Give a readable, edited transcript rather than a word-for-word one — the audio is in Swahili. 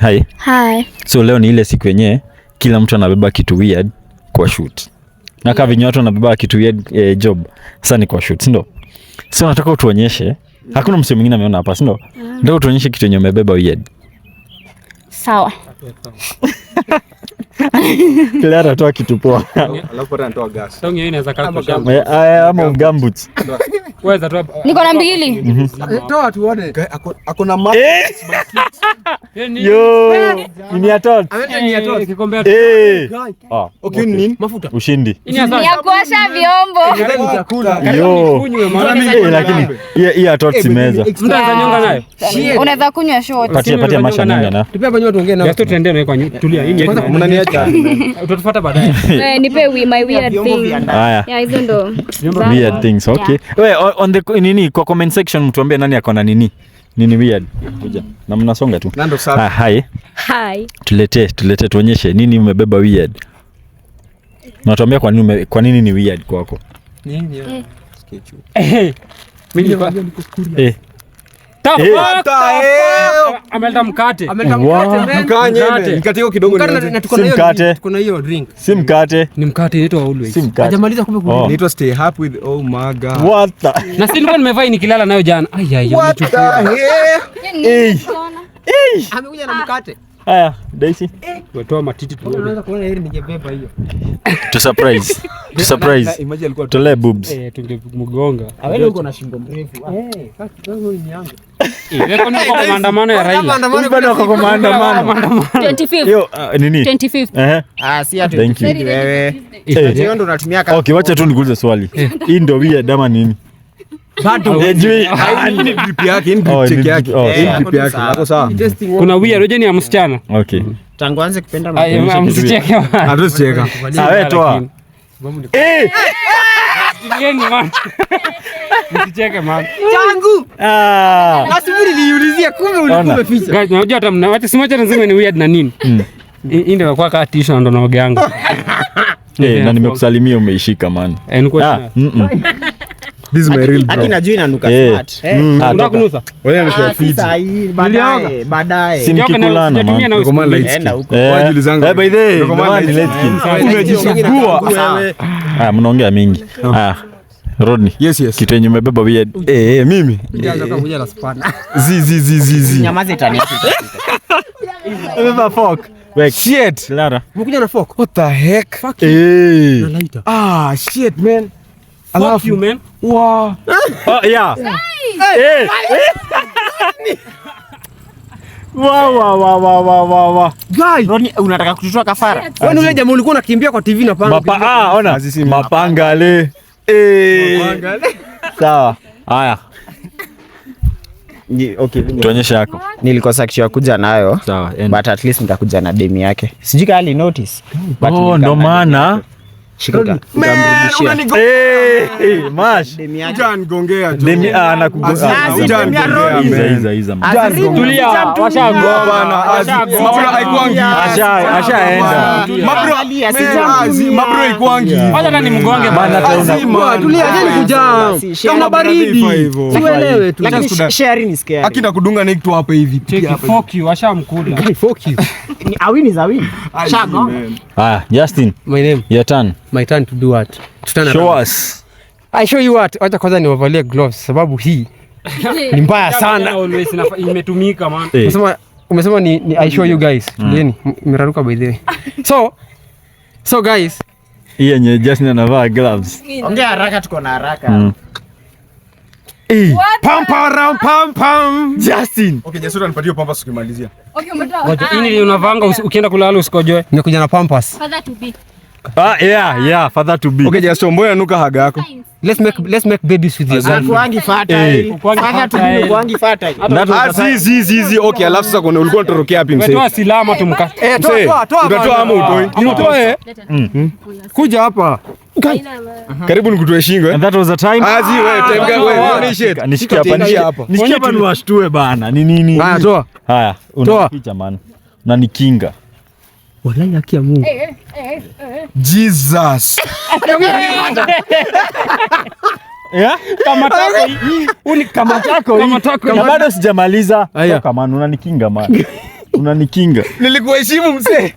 Hi. Hi. So leo ni ile siku yenyewe kila mtu anabeba kitu weird kwa shoot. Na kama vinyo watu wanabeba kitu weird job. Sasa ni kwa shoot, ndio? So nataka utuonyeshe. Hakuna msemo mwingine ameona hapa, ndio? Ndio utuonyeshe kitu yenyewe umebeba weird. Sawa. Clara toa kitu poa. Alafu anatoa gas. Tongi hii inaweza kaa kwa Ama gumboots. Weza toa. Niko na mbili. Toa tuone. Akona ma. Yo, ni atot. Ni atot. Kikombe. Okay, nini? Mafuta. Ushindi. Ni ya kuosha vyombo. Ni chakula. Yo. Lakini hii atot simeza. Mtu anaweza nyonga nayo. Unaweza kunywa shot. Patia masha nyonga na. Tupia hapa nyote ongea na. Yesto tuende na kwa tulia. Hii Kwanza mnaniacha. Utatufuata baadaye. Nipe my weird thing. Haya. Yeah, hizo ndo. Weird things. Okay. Wewe on the nini kwa comment section mtuambie nani akona nini? Nini weird? Kuja. Na mnasonga tu. Nando sawa. Hi. Hi. Tulete tuonyeshe nini umebeba weird. Natuambia kwa nini ni weird kwako? Nini hiyo? Sketch. Mimi niko Eh. Ameleta mkate. Mkate. Mkate hiyo kidogo na tuko na hiyo. Tuko na hiyo drink. Si mkate. Ni mkate inaitwa always. Si mkate. Hajamaliza kumbe kuna. Inaitwa stay happy with oh my god. What the? Na si nilikuwa nimevaa nikilala nayo jana. What the hell? Amekuja na mkate. Haya, Daisy. Watoa matiti tu. Unaweza kuona hili ningebeba hiyo. To surprise. Imagine alikuwa Tole boobs. Tungemgonga. Wewe uko na shingo mrefu. Kaka wewe ni yangu. Wewe kwa maandamano ya Raila. Bado kwa maandamano. 25th. Yo, nini? 25th. Si ati Thank you. wewe. Hiyo ndo unatumia kama. Okay, wacha tu nikuulize swali. Hii ndio weird ama nini? Bado. Ni clip yake, ni clip yake. Clip yake. Hapo sawa. Kuna weird roje ni ya msichana. Okay. Tangu anze kupenda Msicheke. Hatusicheka. Wewe toa. Yeni man. Msicheke man. Tangu. Nasubiri niulizia kumbe ulikuwa umeficha. Guys, unajua hata mnawacha simacha nasema ni weird na nini? Hii ndio kwa kati tisho ndo naogeanga. Na nimekusalimia umeishika man. This is my real bro. Lakini najua inanuka smart. Unataka kunusa? Wewe unashia feed. Baadaye. Simkikulana man. Ngoman light Enda skin. huko. Wajili zangu. By the way, Ngoman light skin. umejisugua. Mnaongea mingi. Rodney. Yes. Kitu yenye umebeba weird. Mimi. Kuja na spana. Zi. Nyamaza tani. Umebeba fork. Wait, Shit. Lara. Umekuja na fork. What the heck? Shit man. Fuck you man. Wow. Yeah. Wow. Guys, Rodney, unataka kututoa kafara? wewe yule jamaa ulikuwa unakimbia kwa TV na panga. Ona. Mapangale. Sawa. Haya. Okay. Tuonyeshe yako. Nilikosa kitu ya kuja nayo. Sawa. But at least nitakuja na demi yake. Sijui kama ali notice. Ndo maana. Shika. Mash. Demi yake. Ujanigongea tu. Demi anakugonga. Ujanigongea. Iza. Tulia. Washagoa Bana, mabro haikuangi. Ashaenda. Mabro haikuangi. Wacha kani mgonge Bana bana. tena. Tulia, je kuja. Kama baridi. Tuelewe tu. Lakini sharing is caring. Akina kudunga neck tu hapa hivi. Cheki fuck you washamkula. Fuck you. Ni awini za wini. Shago. Justin, My name. your turn. My turn to do what? Show us. I show you what? Acha kwanza niwavalie gloves sababu hii ni mbaya sana. Always imetumika man. Umesema ni I show you guys. Tulieni, meraruka by the way. So guys, Hii yenye Justin anavaa gloves. Ongea haraka, tuko na haraka. Pam. Justin. Okay, Jasura nipatie pampas ukimalizia. Okay, umetoa. Ngoja hii unavanga ukienda kulala usikojoe. Nimekuja na pampas. Father to be. Yeah, father to be. Okay, Jasura mbona nuka haga yako? Let's make babies with your girlfriend. Kuangi fertile. Father to be kuangi fertile. Zizi. Okay, alafu sasa kuna ulikuwa unatorokea wapi msee? Umetoa silama tumka. Toa ama utoi? Utoe. Kuja hapa. Karibu nikutoe shingo And that was the time. Nishike hapa. Nishike hapa niwashtue bana. Ni nini? Haya, toa. Haya, unakicha man. Na nikinga. Wallahi haki ya Mungu. Jesus. Kama tako hii. Kama tako hii. Na bado sijamaliza. Toka man, unanikinga man. Unanikinga. Nilikuheshimu mzee.